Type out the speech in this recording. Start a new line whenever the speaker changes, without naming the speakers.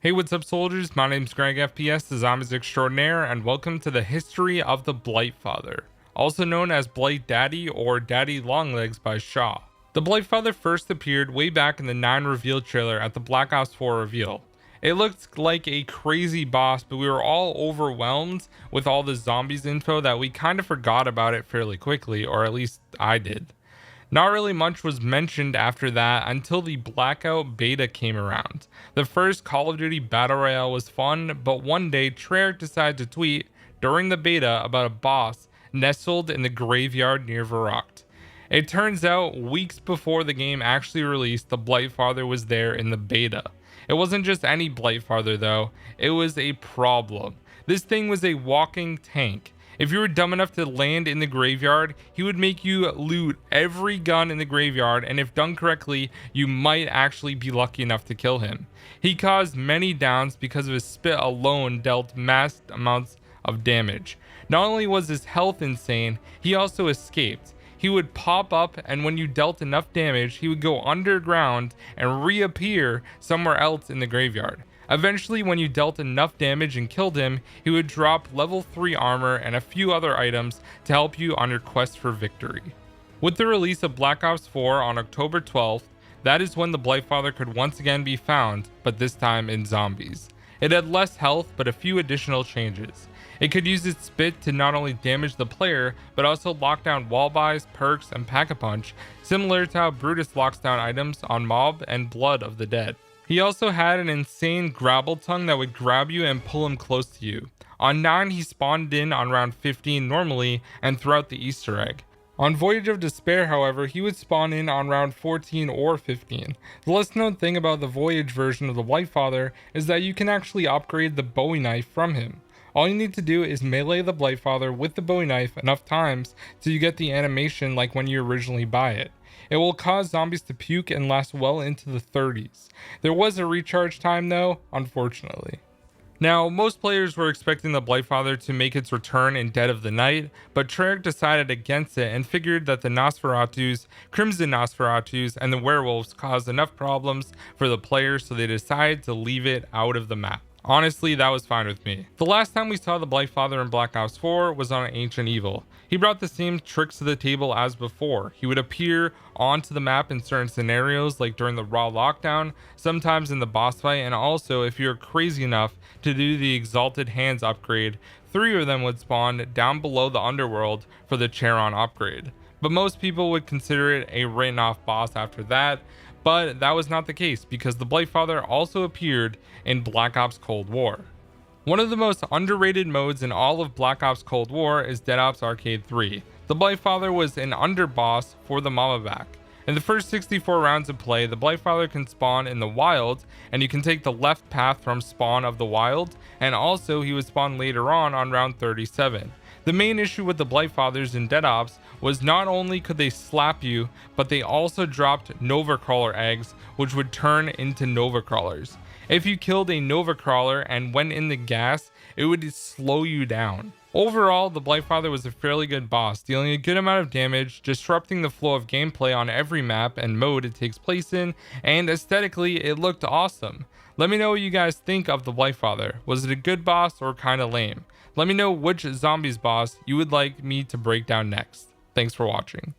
Hey, what's up soldiers? My name's Greg FPS, the Zombies Extraordinaire, and welcome to the history of the Blightfather, also known as Blight Daddy or Daddy Longlegs by Shaw. The Blightfather first appeared way back in the 9 reveal trailer at the Black Ops 4 reveal. It looked like a crazy boss, but we were all overwhelmed with all the zombies info that we kind of forgot about it fairly quickly, or at least I did. Not really much was mentioned after that until the Blackout beta came around. The first Call of Duty Battle Royale was fun, but one day Treyarch decided to tweet during the beta about a boss nestled in the graveyard near Verrückt. It turns out weeks before the game actually released, the Blightfather was there in the beta. It wasn't just any Blightfather though, it was a problem. This thing was a walking tank. If you were dumb enough to land in the graveyard, he would make you loot every gun in the graveyard, and if done correctly, you might actually be lucky enough to kill him. He caused many downs because of his spit alone dealt massive amounts of damage. Not only was his health insane, he also escaped. He would pop up, and when you dealt enough damage, he would go underground and reappear somewhere else in the graveyard. Eventually, when you dealt enough damage and killed him, he would drop level 3 armor and a few other items to help you on your quest for victory. With the release of Black Ops 4 on October 12th, that is when the Blightfather could once again be found, but this time in zombies. It had less health, but a few additional changes. It could use its spit to not only damage the player, but also lock down wall buys, perks, and pack-a-punch, similar to how Brutus locks down items on Mob and Blood of the Dead. He also had an insane grabble tongue that would grab you and pull him close to you. On 9 he spawned in on round 15 normally and throughout the Easter egg. On Voyage of Despair, however, he would spawn in on round 14 or 15. The less known thing about the Voyage version of the Blightfather is that you can actually upgrade the Bowie knife from him. All you need to do is melee the Blightfather with the Bowie knife enough times till you get the animation like when you originally buy it. It will cause zombies to puke and last well into the 30s. There was a recharge time though, unfortunately. Now, most players were expecting the Blightfather to make its return in Dead of the Night, but Treyarch decided against it and figured that the Nosferatus, Crimson Nosferatus, and the werewolves caused enough problems for the players, so they decided to leave it out of the map. Honestly, that was fine with me. The last time we saw the Blightfather in Black Ops 4 was on Ancient Evil. He brought the same tricks to the table as before. He would appear onto the map in certain scenarios, like during the Raw Lockdown, sometimes in the boss fight, and also if you're crazy enough to do the Exalted Hands upgrade, 3 of them would spawn down below the underworld for the Charon upgrade. But most people would consider it a written off boss after that, but that was not the case because the Blightfather also appeared in Black Ops Cold War. One of the most underrated modes in all of Black Ops Cold War is Dead Ops Arcade 3. The Blightfather was an underboss for the Mamaback. In the first 64 rounds of play, the Blightfather can spawn in the wild, and you can take the left path from spawn of the wild, and also he would spawn later on round 37. The main issue with the Blightfathers in Dead Ops was not only could they slap you, but they also dropped Nova Crawler eggs, which would turn into Nova Crawlers. If you killed a Nova Crawler and went in the gas, it would slow you down. Overall, the Blightfather was a fairly good boss, dealing a good amount of damage, disrupting the flow of gameplay on every map and mode it takes place in, and aesthetically, it looked awesome. Let me know what you guys think of the Blightfather. Was it a good boss or kinda lame? Let me know which zombies boss you would like me to break down next. Thanks for watching.